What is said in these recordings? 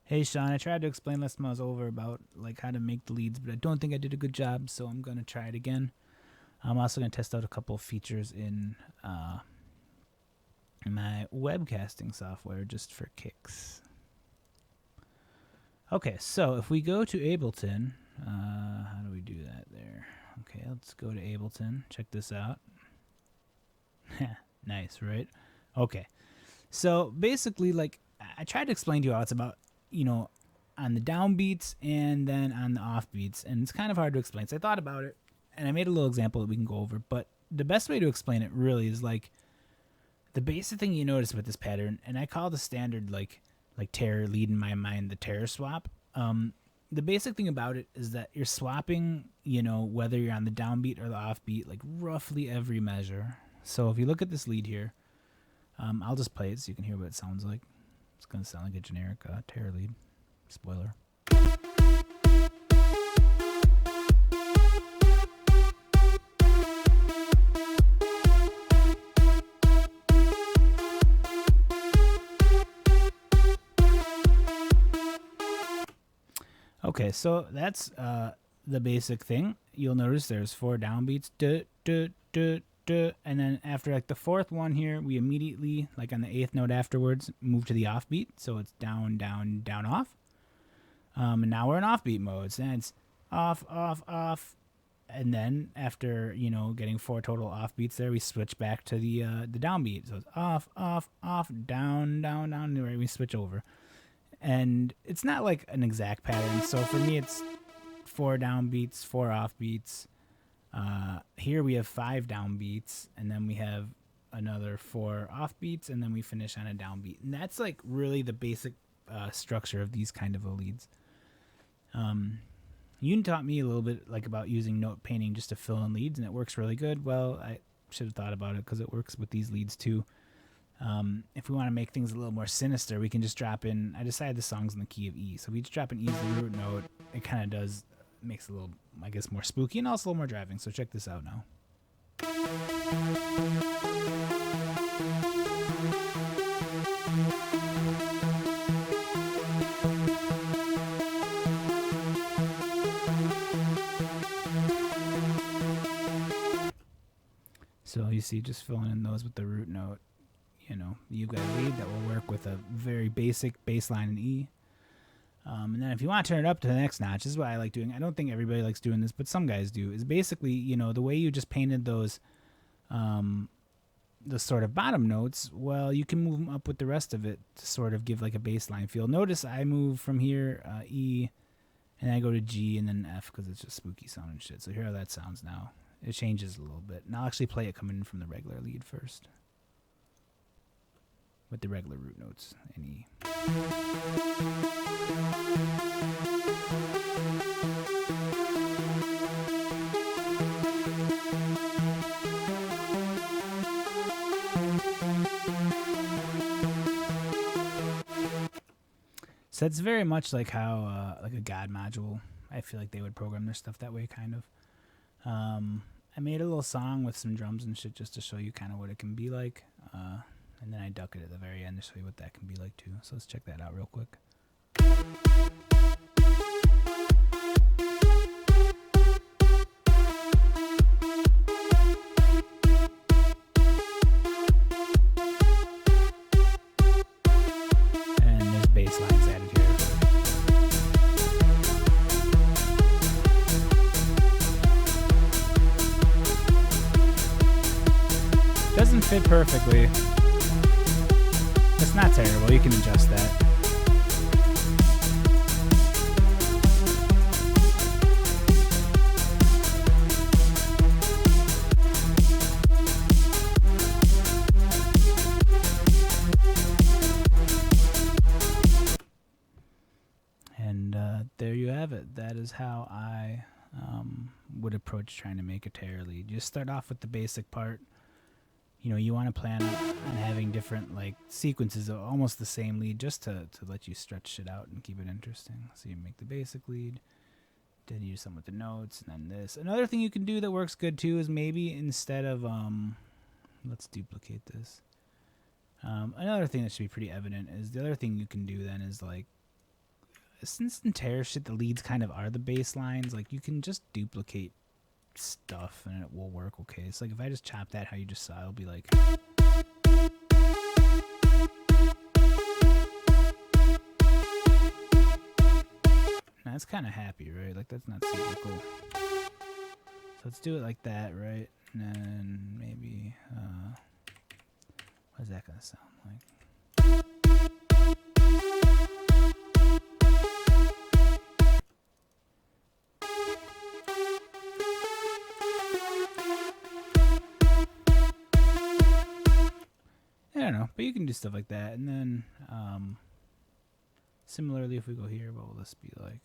Hey Sean, I tried to explain last time I was over about like how to make the leads, but I don't think I did a good job, so I'm gonna try it again. I'm also gonna test out a couple of features in my webcasting software just for kicks. Okay, so if we go to Ableton, how do we do that there? Okay, let's go to Ableton. Check this out. Nice, right? Okay, so basically, like I tried to explain to you how it's about, on the downbeats and then on the offbeats, and it's kind of hard to explain. So I thought about it, and I made a little example that we can go over. But the best way to explain it really is like the basic thing you notice with this pattern, and I call the standard like terror lead in my mind the terror swap. The basic thing about it is that you're swapping, whether you're on the downbeat or the offbeat, like roughly every measure. So if you look at this lead here, I'll just play it so you can hear what it sounds like. It's going to sound like a generic terror lead. Spoiler. Okay, so that's the basic thing. You'll notice there's 4 downbeats, and then after like the 4th one here, we immediately, like on the 8th note afterwards, move to the offbeat. So it's down, down, down, off. And now we're in offbeat mode. So it's off, off, off, and then after getting 4 total offbeats there, we switch back to the downbeat. So it's off, off, off, down, down, down. Right, we switch over. And it's not like an exact pattern. So for me, it's 4 downbeats, 4 offbeats. Here we have 5 downbeats, and then we have another 4 offbeats, and then we finish on a downbeat. And that's like really the basic structure of these kind of leads. Yoon taught me a little bit like about using note painting just to fill in leads, and it works really good. Well, I should have thought about it because it works with these leads too. If we want to make things a little more sinister, we can just drop in. I decided the song's in the key of E, so we just drop in E as the root note. It kind of makes it a little, I guess, more spooky and also a little more driving. So check this out now. So you see, just filling in those with the root note. You've got a lead that will work with a very basic bass line in E. And then if you want to turn it up to the next notch, this is what I like doing. I don't think everybody likes doing this, but some guys do. Is basically, the way you just painted those, the sort of bottom notes. Well, you can move them up with the rest of it to sort of give like a bass line feel. Notice I move from here, E, and I go to G and then F because it's just spooky sound and shit. So hear how that sounds now. It changes a little bit. And I'll actually play it coming in from the regular lead first, with the regular root notes in E. So it's very much like how like a God module. I feel like they would program their stuff that way, kind of. I made a little song with some drums and shit just to show you kind of what it can be like. And then I duck it at the very end to show you what that can be like too. So let's check that out real quick. And there's bass lines added here. Doesn't fit perfectly. It's not terrible, you can adjust that. And there you have it. That is how I would approach trying to make a terror lead. Just start off with the basic part. You want to plan on having different like sequences of almost the same lead just to let you stretch shit out and keep it interesting. So you make the basic lead, then you do something with the notes, and then this. Another thing you can do that works good too is maybe instead of let's duplicate this. Another thing that should be pretty evident is the other thing you can do then is like since in terror shit, the leads kind of are the bass lines. Like you can just duplicate stuff and it will work okay. It's like if I just chop that how you just saw, it'll be like. That's kind of happy, right? Like that's not super cool. So let's do it like that, right? And then maybe, what is that gonna sound like? I don't know, but you can do stuff like that. And then, similarly, if we go here, what will this be like?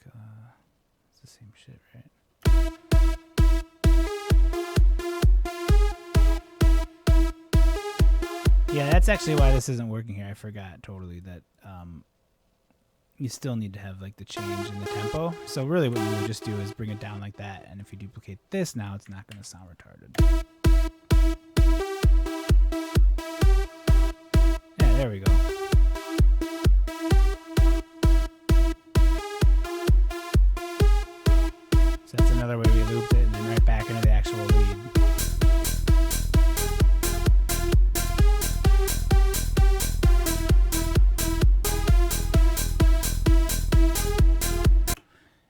It's the same shit, right? Yeah, that's actually why this isn't working here. I forgot totally that you still need to have like the change in the tempo. So really what you would just do is bring it down like that, and if you duplicate this now, it's not going to sound retarded. Yeah, there we go. So that's another way we looped it, and then right back into the actual lead.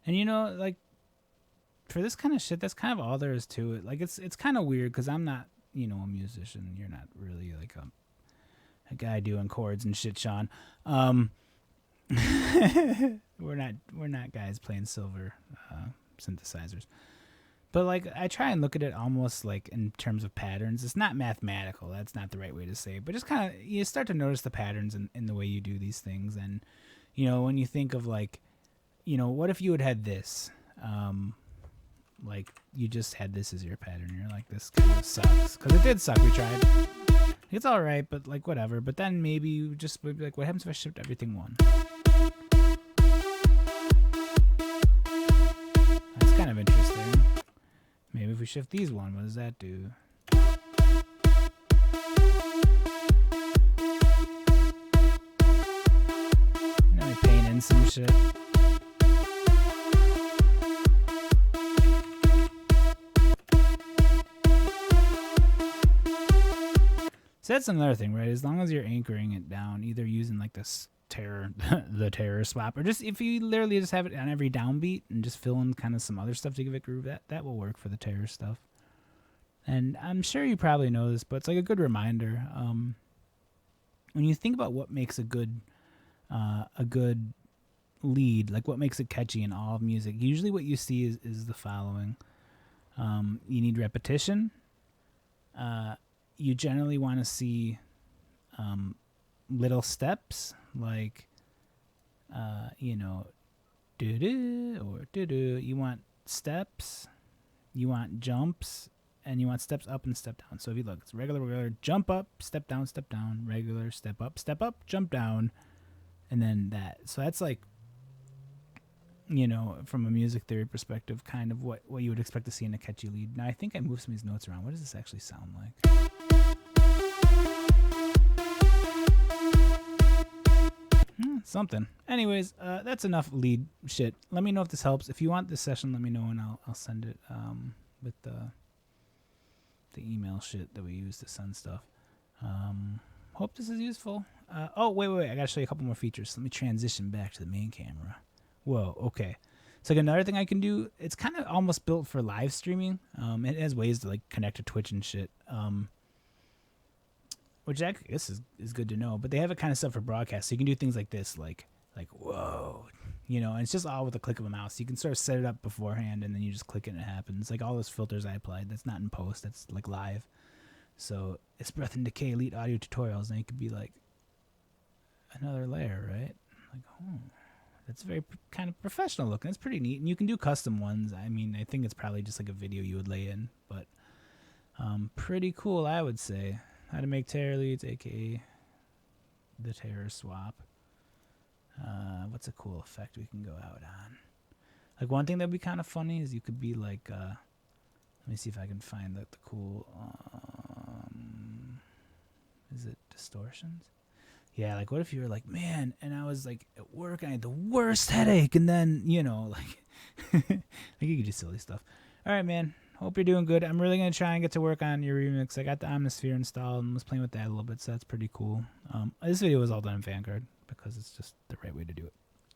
And you know, like, for this kind of shit, that's kind of all there is to it. Like, it's kind of weird because I'm not, you know, a musician. You're not really like a guy doing chords and shit, Sean. We're not guys playing silver synthesizers. But like, I try and look at it almost like in terms of patterns. It's not mathematical. That's not the right way to say it. But just kind of, you start to notice the patterns in the way you do these things. And, you know, when you think of like, you know, what if you had this? Like, you just had this as your pattern. You're like, this kind of sucks. Because it did suck. We tried. It's all right, but like, whatever. But then maybe you just would be like, what happens if I shift everything one? That's kind of interesting. Maybe if we shift these one, what does that do? Now we paint in some shit. So that's another thing, right? As long as you're anchoring it down, either using like this the terror swap, or just if you literally just have it on every downbeat and just fill in kind of some other stuff to give it groove, that will work for the terror stuff. And I'm sure you probably know this, but it's like a good reminder. When you think about what makes a good lead, like what makes it catchy in all of music, usually what you see is the following. You need repetition. You generally want to see little steps, like, you know, do-do or do-do. You want steps, you want jumps, and you want steps up and step down. So if you look, it's regular, jump up, step down, regular, step up, jump down, and then that. So that's like, you know, from a music theory perspective, kind of what you would expect to see in a catchy lead. Now, I think I moved some of these notes around. What does this actually sound like? Something. Anyways, that's enough lead shit. Let me know if this helps. If you want this session, let me know, and I'll send it with the email shit that we use to send stuff. Hope this is useful. Oh, wait. I gotta show you a couple more features. Let me transition back to the main camera. Whoa, okay. So like another thing I can do, it's kind of almost built for live streaming. It has ways to like connect to Twitch and shit. Which I guess is good to know. But they have it kind of stuff for broadcast. So you can do things like this, like whoa, you know, and it's just all with a click of a mouse. You can sort of set it up beforehand and then you just click it and it happens. Like all those filters I applied, that's not in post, that's like live. So it's Breath and Decay Elite Audio Tutorials, and it could be like another layer, right? Like, oh. It's very kind of professional looking. It's pretty neat. And you can do custom ones. I mean, I think it's probably just like a video you would lay in. But pretty cool, I would say. How to make terror leads, a.k.a. the terror swap. What's a cool effect we can go out on? Like one thing that would be kind of funny is you could be like... let me see if I can find the cool... is it distortions? Yeah, like what if you were like, man, and I was like at work and I had the worst headache, and then like, like you could do silly stuff. All right, man. Hope you're doing good. I'm really gonna try and get to work on your remix. I got the Omnisphere installed and was playing with that a little bit, so that's pretty cool. This video was all done in Vanguard because it's just the right way to do it.